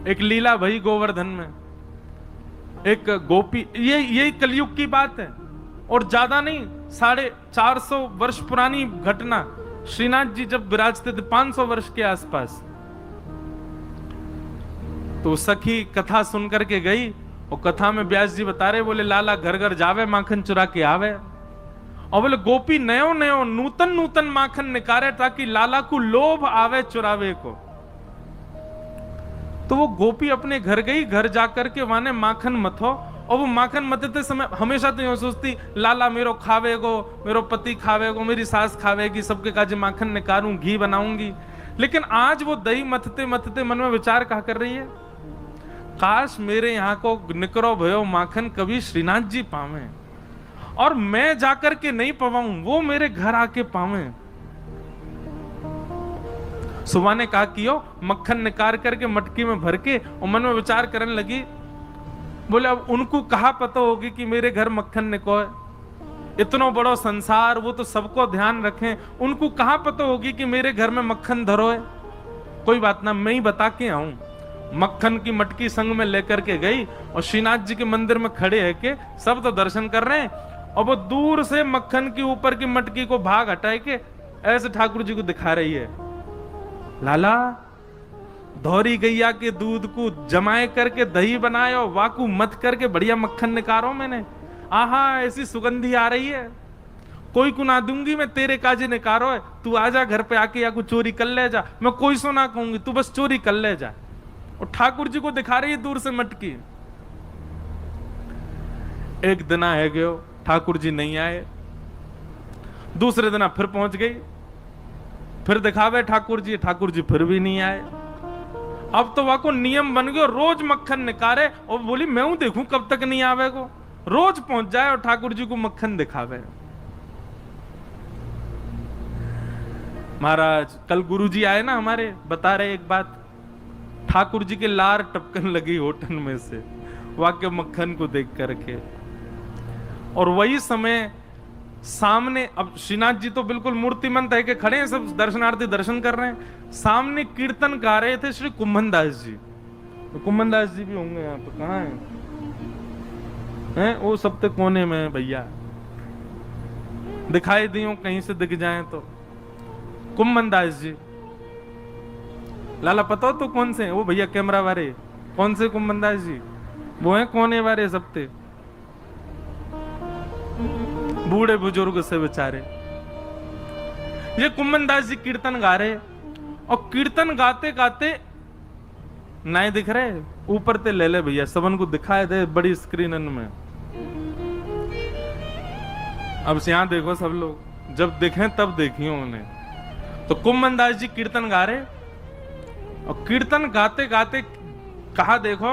एक लीला भई गोवर्धन में, एक गोपी, ये कलयुग की बात है और ज्यादा नहीं, 450 वर्ष पुरानी घटना। श्रीनाथ जी जब विराजते थे 500 वर्ष के आसपास, तो सखी कथा सुन करके गई और कथा में व्यास जी बता रहे, बोले लाला घर घर जावे माखन चुरा के आवे, और बोले गोपी नयो नयो नूतन नूतन माखन निकारे ताकि लाला को लोभ आवे चुरावे को। तो वो गोपी अपने घर गई, घर जाकर के वहां माखन मथो, और वो माखन मथते समय हमेशा तो यूं सोचती लाला मेरो खावेगो, मेरो पति खावेगो, मेरी सास खावेगी, सबके काजे माखन निकालूं, घी बनाऊंगी। लेकिन आज वो दही मथते मथते मन में विचार कहा कर रही है, काश मेरे यहाँ को निकरो भयो माखन कभी श्रीनाथ जी पावे, और मैं जाकर के नहीं पवाऊं, वो मेरे घर आके पावे। सुबह ने कहा कि मक्खन निकाल करके मटकी में भर के, और मन में विचार करने लगी, बोले अब उनको कहा पता होगी कि मेरे घर मक्खन निकोए, इतना बड़ा संसार, वो तो सबको ध्यान रखें, उनको कहा पता होगी कि मेरे घर में मक्खन धरोए। कोई बात ना, मैं ही बता के आऊं। मक्खन की मटकी संग में लेकर के गई और श्रीनाथ जी के मंदिर में खड़े है के सब तो दर्शन कर रहे हैं, और वो दूर से मक्खन के ऊपर की मटकी को भाग हटाए के ऐसे ठाकुर जी को दिखा रही है, लाला धौरी गैया के दूध को जमाए करके दही बनाए और वाकू मत करके बढ़िया मक्खन निकारो मैंने, आहा ऐसी सुगंधी आ रही है, कोई को ना दूंगी मैं, तेरे काजे निकारो है, तू आजा घर पे आके या कुछ चोरी कर ले जा, मैं कोई सो ना कहूंगी, तू बस चोरी कर ले जा। और ठाकुर जी को दिखा रही है दूर से मटकी। एक दिन है गयो, ठाकुर जी नहीं आए, दूसरे दिन फिर पहुंच गई, फिर दिखावे ठाकुर जी फिर भी नहीं आए। अब तो वहां को नियम बन गया, रोज मक्खन निकारे, और बोली मैं हूं देखूं कब तक नहीं आवे को, रोज पहुंच जाए और ठाकुर जी को मक्खन दिखावे। महाराज कल गुरु जी आए ना हमारे, बता रहे एक बात, ठाकुर जी के लार टपकन लगी होटल में से वाक्य मक्खन को देख करके। और वही समय सामने, अब श्रीनाथ जी तो बिल्कुल मूर्तिमंत है कि खड़े हैं, सब दर्शनार्थी दर्शन कर रहे हैं, सामने कीर्तन गा रहे थे श्री कुम्भन दास जी। तो कुम्भन दास जी भी होंगे यहाँ पे, कहाँ हैं? वो सबसे कोने में भैया, दिखाई दियो कहीं से दिख जाए तो। कुम्भन दास जी, लाला पता हो तो कौन से हैं? वो भैया कैमरा वाले, कौन से कुम्भन दास जी? वो हैं कोने वाले सबते, बूढ़े बुजुर्ग से बेचारे। ये कुम्भन दास जी कीर्तन गा रहे, और कीर्तन गाते गाते नहीं दिख रहे, ऊपर ते ले ले भैया, सबन को दिखाए दे बड़ी स्क्रीन में। अब से यहां देखो सब लोग, जब देखें तब देखिए उन्हें। तो कुम्भन दास जी कीर्तन गा रहे, और कीर्तन गाते गाते कहा देखो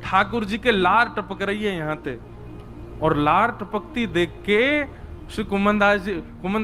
ठाकुर जी के लार टपक रही है यहां पे, और लार टपकती देख के श्री कुम्भन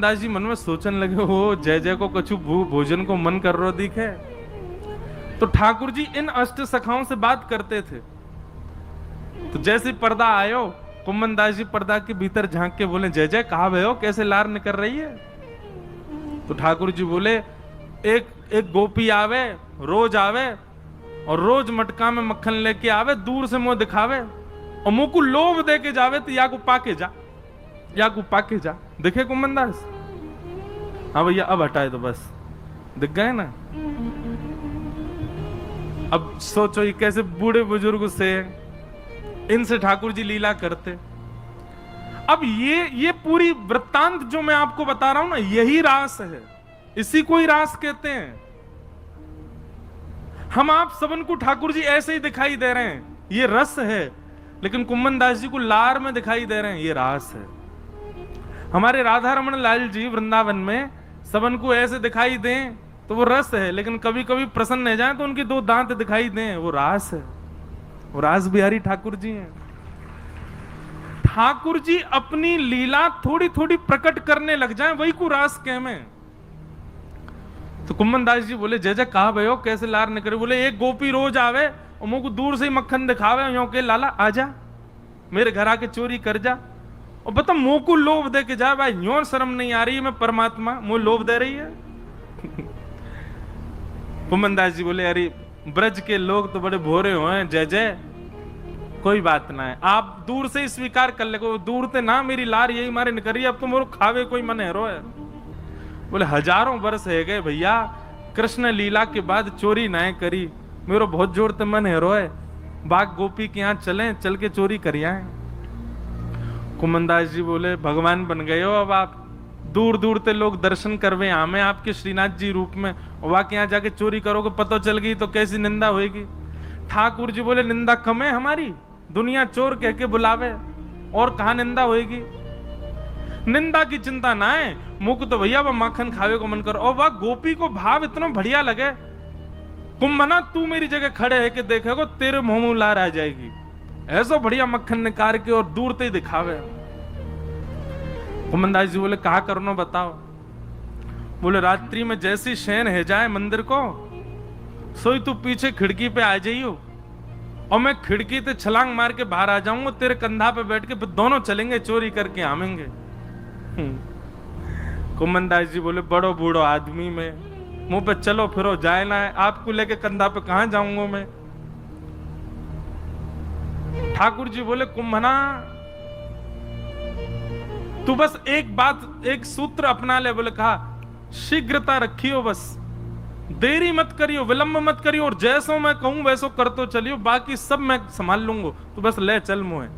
दास जी मन में सोचने लगे, हो जय जय को कछु भोजन को मन कर रो दिखे। तो ठाकुर जी इन अष्ट सखाओं से बात करते थे, तो जैसे पर्दा आयो, कुम्भन दास जी पर्दा के भीतर झांक के बोले, जय जय कहा भयो, कैसे लार निकल रही है? तो ठाकुर जी बोले, एक गोपी आवे, रोज आवे, और रोज मटका में मक्खन लेके आवे, दूर से मुंह दिखावे, और मुंह को लोभ दे के जावे, तो या को पाके जा, या को पाके जा। देखे कुम्भन दास? हाँ भैया अब हटाए तो बस, दिख गए ना। अब सोचो ये कैसे बूढ़े बुजुर्ग से, इनसे ठाकुर जी लीला करते। अब ये पूरी वृत्तांत जो मैं आपको बता रहा हूं ना, यही रास है, इसी को ही रास कहते हैं। हम आप सबन को ठाकुर जी ऐसे ही दिखाई दे रहे हैं, ये रस है, लेकिन कुम्भन दास जी को लार में दिखाई दे रहे हैं, ये रास है। हमारे राधा रमन लाल जी वृंदावन में सबन को ऐसे दिखाई दें तो वो रस है, लेकिन कभी कभी प्रसन्न हो जाए तो उनके दो दांत दिखाई दें, वो रास है। वो रास बिहारी ठाकुर जी हैं। ठाकुर जी अपनी लीला थोड़ी थोड़ी प्रकट करने लग जाएं, वही को रास कह में। तो कुम्भन दास जी बोले, जय जय कहा भयो, कैसे लार निकले? बोले, एक गोपी रोज आवे और मुंह को दूर से ही मक्खन दिखावे, यो के लाला आजा मेरे घर आके चोरी कर जा, और बता मुंह को लोभ दे के जा। भाई यो शर्म नहीं आ रही है, मैं परमात्मा मुंह लोभ दे रही है। कुम्भन दास जी बोले, अरे ब्रज के लोग तो बड़े भोरे हुए हैं, जय जय। कोई बात ना है, आप दूर से ही स्वीकार कर ले, दूर से ना मेरी लार यही मारे निकरी, अब तो मोरो खावे कोई मन हेरो है। बोले हजारों वर्ष है गए भैया, कृष्ण लीला के बाद चोरी ना करी, मेरो बहुत जोर ते मन हेरो है, बाग गोपी के यहाँ चले, चल के चोरी करिया है। कुमनदास जी बोले भगवान बन गए हो अब आप, दूर दूर से लोग दर्शन करवे हमें आपके श्रीनाथ जी रूप में, वहां के यहाँ जाके चोरी करोगे, पता चल गई तो कैसी निंदा होगी। ठाकुर जी बोले निंदा कम है हमारी, दुनिया चोर कह के बुलावे, और कहा निंदा होगी। निंदा की चिंता ना है, मुख तो भैया वह माखन खावे को मन करो। और वह गोपी को भाव इतना बढ़िया लगे, कुंभना तू मेरी जगह खड़े है कि देखेगो तेरे मुंह मुंह लार आ जाएगी, ऐसा बढ़िया मक्खन निकाल के और दूर से ही दिखावे। कुमनदास जी बोले कहा करनो बताओ। बोले रात्रि में जैसी शयन है जाए मंदिर को, सोई तू पीछे खिड़की पे आ जाइयो, और मैं खिड़की से छलांग मार के बाहर आ जाऊंगा, तेरे कंधा पे बैठ के फिर दोनों चलेंगे चोरी करके आवेंगे। कुमनदास जी बोले बड़ो बूढ़ो आदमी में मुंह पे चलो फिरो जाए ना है, आपको लेके कंधा पे कहां जाऊंगा मैं। ठाकुर जी बोले कुंभना तू बस एक बात, एक सूत्र अपना ले। बोले कहा शीघ्रता रखियो, बस देरी मत करियो, विलंब मत करियो, और जैसो मैं कहूं वैसो कर तो चलियो, बाकी सब मैं संभाल लूंगा, तू बस ले चल मुझे।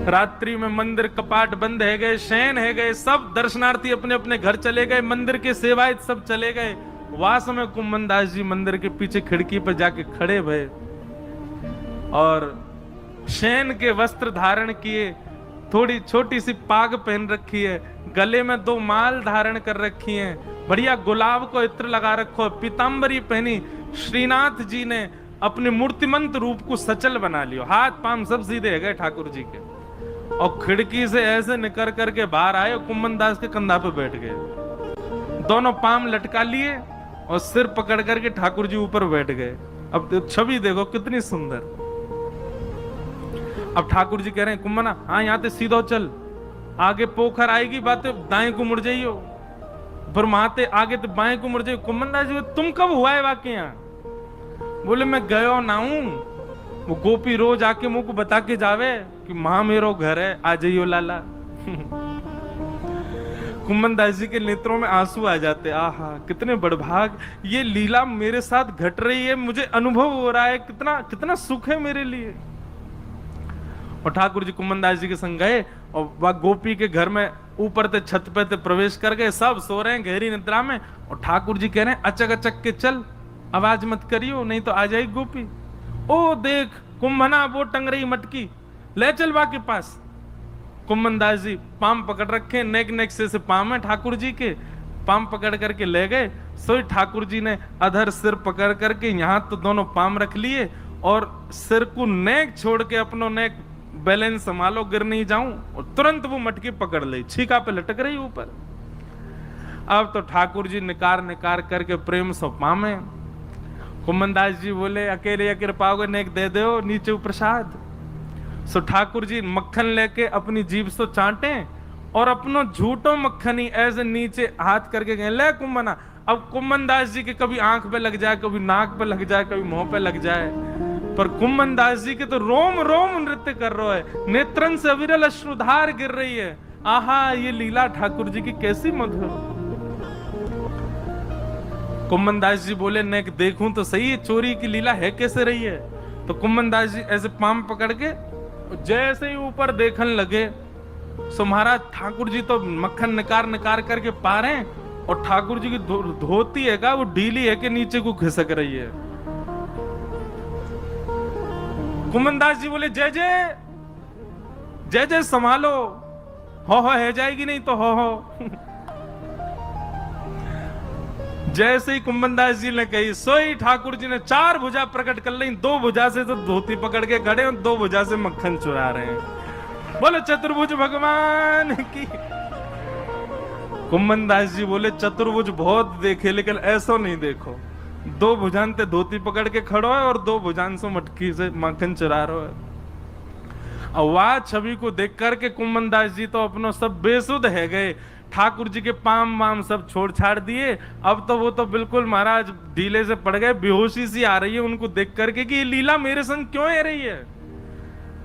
रात्रि में मंदिर कपाट बंद है गए, शयन है गए, सब दर्शनार्थी अपने अपने घर चले गए, मंदिर के सेवायत सब चले गए। वास में कुमनदास जी मंदिर के पीछे खिड़की पर जाके खड़े भये और शयन के वस्त्र धारण किए, थोड़ी छोटी सी पाग पहन रखी है, गले में 2 माल धारण कर रखी हैं, बढ़िया गुलाब को इत्र लगा रखो, पीतांबरी पहनी। श्रीनाथ जी ने अपने मूर्तिमंत रूप को सचल बना लियो, हाथ पांव सब सीधे है गए ठाकुर जी के, और खिड़की से ऐसे निकल करके बाहर आए, कुमनदास के कंधा पे बैठ गए, दोनों पांव लटका लिए और सिर पकड़ करके ठाकुर जी ऊपर बैठ गए। अब छवि देखो कितनी सुंदर। अब ठाकुर जी कह रहे हैं कुम्भना हाँ यहाँ से सीधो चल, आगे पोखर आएगी बात दाएं को मुड़ जाइयो, पर वहां आगे तो बाएं को मुड़ जाइयो। कुमनदास जी तुम कब हुआ है वाकई यहाँ। बोले मैं गयो ना हूं, वो गोपी रोज आके मुझ को बता के जावे कि मां मेरो घर है, आ जाइयो लाला। कुमनदास जी के नेत्रों में आंसू आ जाते, आहा कितने बड़भाग, ये लीला मेरे साथ घट रही है, मुझे अनुभव हो रहा है, कितना कितना सुख है मेरे लिए। और ठाकुर जी कुमनदास जी के संग गए और वह गोपी के घर में ऊपर से छत पे प्रवेश कर गए, सब सो रहे हैं गहरी निद्रा में, और ठाकुर जी कह रहे हैं अचक अचक के चल, आवाज मत करियो नहीं तो आ जाएगी गोपी। ओ देख कुंभना वो टंग रही मटकी, ले चल बा के पास। कुमनदास जी पाम पकड़ रखे, नेक नेक से पाम है ठाकुर जी के, पाम पकड़ करके ले गए। सोई ठाकुर जी ने अधर सिर पकड़ करके यहाँ तो दोनों पाम रख लिए, और सिर को नेक छोड़ के अपनो नेक बैलेंस संभालो गिर नहीं जाऊं, और तुरंत वो मटकी पकड़ ली, छीका पे लटक रही ऊपर। अब तो ठाकुर जी निकार निकार करके प्रेम सो पामे। कुमनदास जी बोले अकेले कृपाओगे नेक दे दो नीचे प्रसाद। सो ठाकुर जी मक्खन लेके अपनी जीभ से चाटे और अपनो झूठो मक्खनी ऐसे नीचे हाथ करके गए ले कुंभना। अब कुमनदास जी के कभी आंख पे लग जाए, कभी नाक पे लग जाए, कभी मुंह पे लग जाए, पर कुमनदास जी के तो रोम रोम नृत्य कर रहा है, नेत्रन से अविरल अश्रुधार गिर रही है। आहा ये लीला ठाकुर जी की कैसी मधुर। कुमनदास जी बोले नेक देखूं तो सही है चोरी की लीला है कैसे रही है। तो कुमनदास जी ऐसे पाम पकड़ के जैसे ही ऊपर देखने लगे, सो महाराज ठाकुर जी तो मक्खन निकार निकार करके पा रहे हैं, और ठाकुर जी की धोती है का वो ढीली है कि नीचे को खिसक रही है। कुमनदास जी बोले जय जय जय जय संभालो, हो है जाएगी नहीं तो हो। जैसे ही कुमनदास जी ने कही सोई ठाकुर जी ने 4 भुजा प्रकट कर ली, 2 भुजा से तो धोती पकड़ के खड़े और 2 भुजा से मक्खन चुरा रहे हैं। बोले चतुर्भुज भगवान की। कुमनदास जी बोले चतुर्भुज बहुत देखे लेकिन ऐसा नहीं देखो, 2 भुजान ते धोती पकड़ के खड़ो है और 2 भुजान से मटकी से मक्खन चुरा रहे है। और वह छवि को देख करके कुमनदास जी तो अपनो सब बेसुध है गए। ठाकुर जी के पाम वाम सब छोड़ छाड़ दिए। अब तो वो तो बिल्कुल महाराज ढीले से पड़ गए, बेहोशी सी आ रही है उनको देख करके कि ये लीला मेरे संग क्यों है रही है।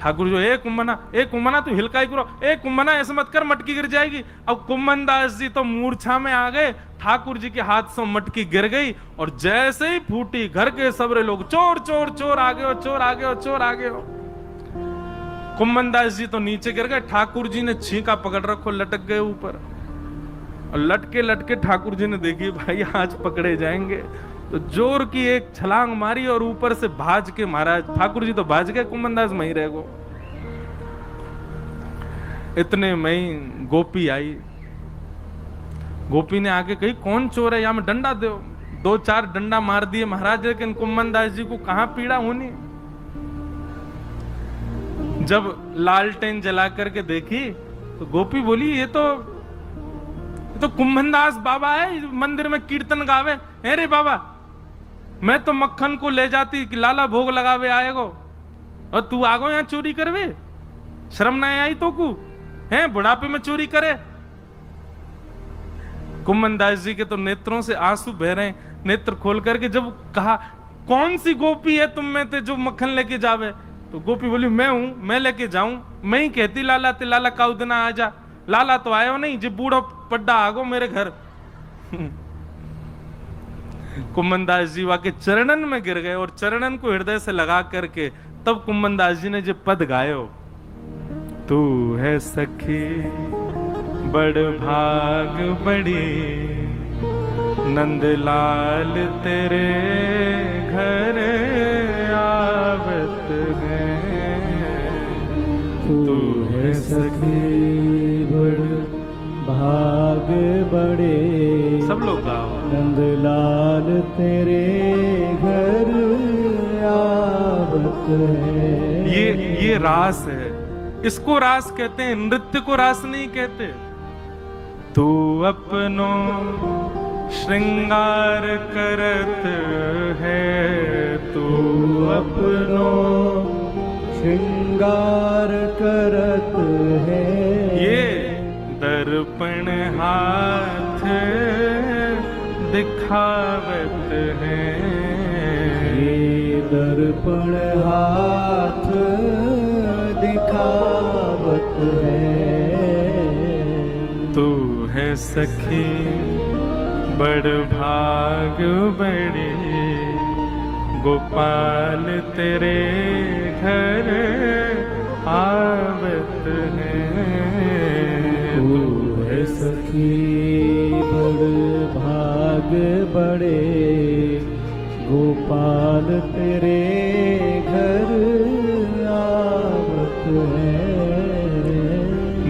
ठाकुर जो ए कुंभना तू हिलकाई करो, ए कुंभना ऐसे मत कर, मटकी गिर जाएगी। अब कुंभन दास जी तो मूर्छा में आ गए, ठाकुर जी के हाथ से मटकी गिर गई और जैसे ही फूटी घर के सबरे लोग चोर चोर चोर आ गए हो, चोर आ गए हो, चोर आ गए हो। कुंभन दास जी तो नीचे गिर गए, ठाकुर जी ने छींका पकड़ रखो, लटक गए ऊपर। और लटके लटके ठाकुर जी ने देखी भाई आज पकड़े जाएंगे, तो जोर की एक छलांग मारी और ऊपर से भाज के महाराज ठाकुर जी तो भाज गए, कुंभन दास वहीं रह गो। इतने में गोपी आई, गोपी ने आके कही कौन चोर है, यहां में डंडा दो। 2-4 डंडा मार दिए महाराज, लेकिन कुंभन दास जी को कहां पीड़ा होनी। जब लालटेन जला करके देखी तो गोपी बोली ये तो कुंभन दास बाबा है, मंदिर में कीर्तन गावे। अरे बाबा मैं तो मक्खन को ले जाती कि लाला भोग लगावे आएगो, और तू आगो यहाँ चोरी करवे, शर्म ना आई तो कु है बुढ़ापे में चोरी करे। कुंभन दास जी के तो नेत्रों से आंसू बह रहे हैं। नेत्र खोल करके जब कहा कौन सी गोपी है तुम में ते जो मक्खन लेके जावे, तो गोपी बोली मैं हूं, मैं लेके जाऊं। मैं ही कहती लाला ते लाला का उदना आ जा, लाला तो आयो नहीं, जो बूढ़ो पड्डा आगो मेरे घर। कुंभन दास जी वाके चरणन में गिर गए और चरणन को हृदय से लगा करके तब कुंभन दास जी ने जो पद गायो, तू है सखी बड़ भाग बड़ी, नंदलाल तेरे घर आवत है। तू है सखी बड़ भाग बड़े, सब लोग गाओ, नंदलाल तेरे घर आवत है। ये रास है, इसको रास कहते हैं, नृत्य को रास नहीं कहते। तू अपनो श्रृंगार करत है, तू अपनो श्रृंगार करत है। ये दर्पण हाथ दिखावत है, ये दर्पण हाथ दिखावत है। तू है सखी बड़ भाग बड़ी, गोपाल तेरे घर आवत है। तू है सखी बड़ भाग बड़े, गोपाल तेरे घर आवत है।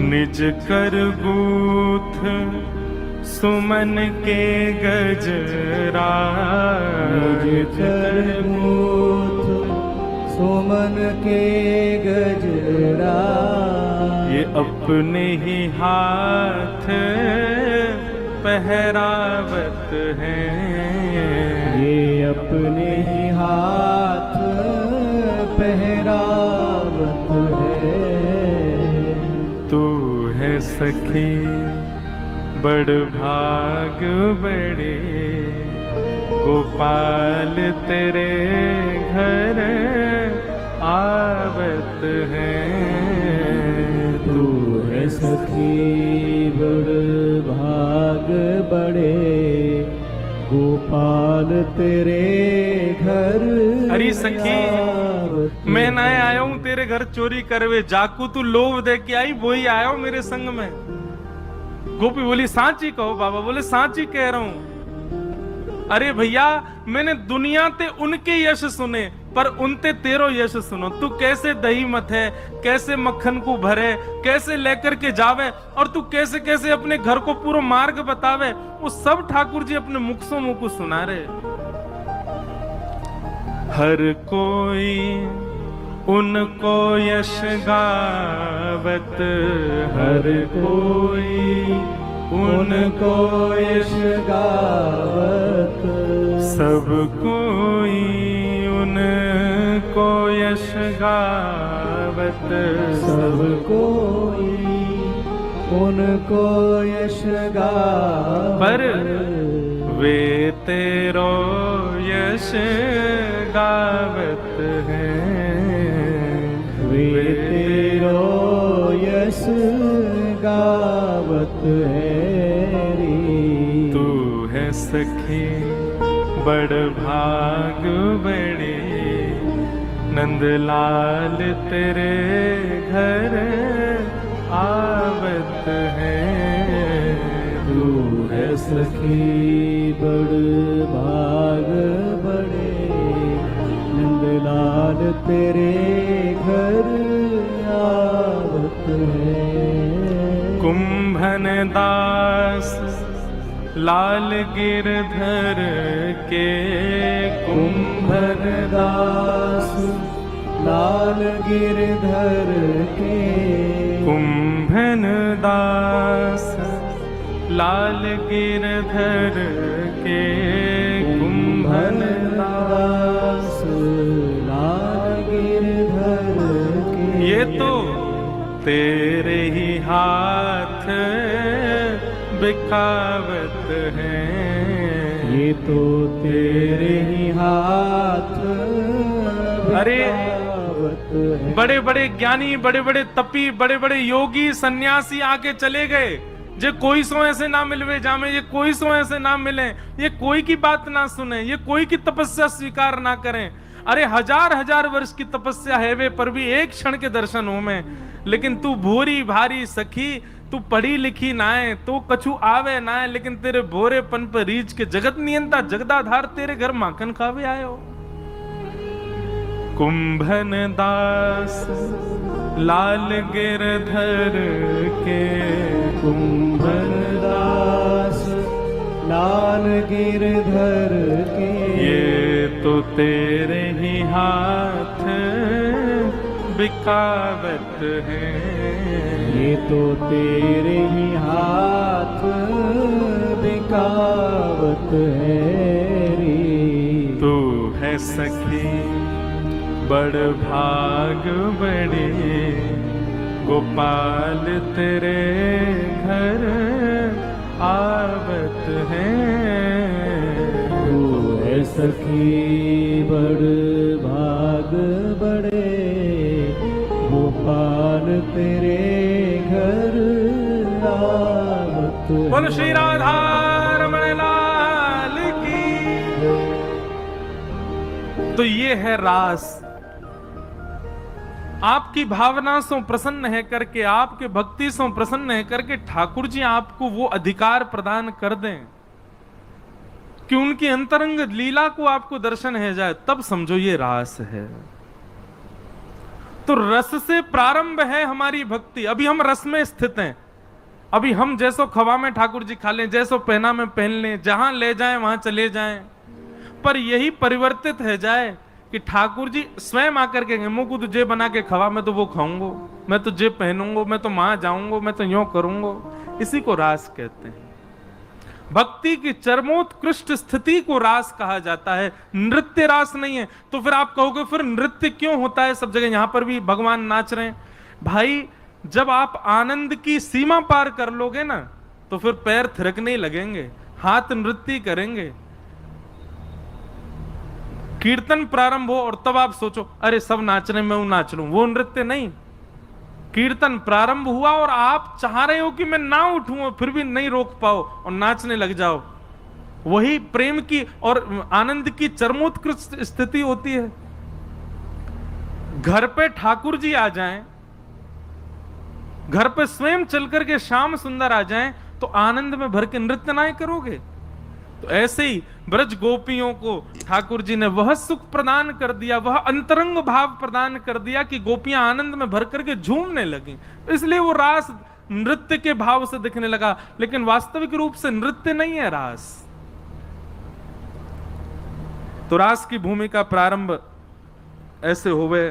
निज कर गूथ सुमन के गजरा, निज कर गूथ सुमन के गजरा। ये अपने ही हाथ पहरावत है, ये अपने ही हाथ पहरावत है। तू है सखी बड़ भाग बड़े, गोपाल तेरे घर आवत है। तू है सखी बड़ भाग बड़े, गोपाल तेरे घर। अरे सखी मैं ना आया हूं तेरे घर चोरी करवे, जाकू तू लोभ दे के आई वही आया हूं मेरे संग में। गोपी बोली सांची कहो बाबा, बोले सांची कह रहा हूं। अरे भैया मैंने दुनिया ते उनके यश सुने पर उनते तेरो यश सुनो। तू कैसे दही मत है, कैसे मक्खन को भरे, कैसे लेकर के जावे, और तू कैसे कैसे अपने घर को पूरा मार्ग बतावे, वो सब ठाकुर जी अपने मुख से मुख को सुना रहे। हर कोई उनको यश गावत, हर कोई उनको यश गावत। सब कोई उनको यश गावत, सब कोई उनको यश गावत पर वे तेरो यश गावत हैं, वे तेरो यश गावत है री। तू है सखी बड़ भाग बड़े, नंदलाल तेरे घर आवत है। तू है सखी बड़ भाग बड़े, नंदलाल तेरे घर आवत है। कुंभन दास लाल गिरधर के, कुंभन दास लाल गिरधर के, कुंभन दास लाल गिरधर के, कुंभन दास लाल गिरधर के। ये तो तेरे ही हाथ बिकावत है, ये तो तेरे ही हाथ अरे बिकावत है। बड़े बड़े ज्ञानी, बड़े बड़े तपी, बड़े बड़े योगी सन्यासी आके चले गए। जे कोई सो ऐसे ना मिलवे जामे, ये कोई सो ऐसे ना मिले, ये कोई की बात ना सुने, ये कोई की तपस्या स्वीकार ना करें। अरे हजार हजार वर्ष की तपस्या है वे, पर भी एक क्षण के दर्शन हो में। लेकिन तू भूरी भारी सखी, तू पढ़ी लिखी ना है, तो कछु आवे ना है, लेकिन तेरे भोरेपन पर रीछ के जगत नियंता जगदाधार तेरे घर माखन खावे आयो। कुंभन दास लाल गिरधर के, कुंभन दास लाल गिरधर के। ये तो तेरे ही हाथ बिकावत है, ये तो तेरे ही हाथ बिकावत है री। तू है सखी बड़ भाग बड़े, गोपाल तेरे घर आवत है। तू है सखी बड़ भाग बड़े, गोपाल तेरे घर आवत है। बोलो श्री राधा रमण लाल की। तो ये है रास। आपकी भावना से प्रसन्न है करके, आपके भक्ति से प्रसन्न है करके ठाकुर जी आपको वो अधिकार प्रदान कर दें कि उनकी अंतरंग लीला को आपको दर्शन है जाए, तब समझो ये रास है। तो रस से प्रारंभ है हमारी भक्ति। अभी हम रस में स्थित हैं। अभी हम जैसो खवा में ठाकुर जी खा लें, जैसो पहना में पहन लें, जहां ले जाएं वहां चले जाएं, पर यही परिवर्तित है जाए कि ठाकुर जी स्वयं आकर के मुझको तो जे बना के खवा, मैं तो वो खाऊंगा, मैं तो जे पहनूंगा, मैं तो वहां जाऊंगा, मैं तो यूं करूंगा। इसी को रास कहते हैं। भक्ति की चरमोत्कृष्ट स्थिति को रास कहा जाता है, नृत्य रास नहीं है। तो फिर आप कहोगे फिर नृत्य क्यों होता है सब जगह, यहां पर भी भगवान नाच रहे हैं। भाई जब आप आनंद की सीमा पार कर लोगे ना, तो फिर पैर थिरकने लगेंगे, हाथ नृत्य करेंगे। कीर्तन प्रारंभ हो और तब आप सोचो अरे सब नाच रहे, मैं नाच लूं, वो नृत्य नहीं। कीर्तन प्रारंभ हुआ और आप चाह रहे हो कि मैं ना उठूं, फिर भी नहीं रोक पाओ और नाचने लग जाओ, वही प्रेम की और आनंद की चरमोत्कृष्ट स्थिति होती है। घर पे ठाकुर जी आ जाएं, घर पे स्वयं चल करके श्याम सुंदर आ जाएं, तो आनंद में भर के नृत्य ना करोगे। तो ऐसे ही ब्रज गोपियों को ठाकुर जी ने वह सुख प्रदान कर दिया, वह अंतरंग भाव प्रदान कर दिया कि गोपियां आनंद में भर करके झूमने लगी। इसलिए वो रास नृत्य के भाव से दिखने लगा, लेकिन वास्तविक रूप से नृत्य नहीं है रास। तो रास की भूमिका प्रारंभ ऐसे होवे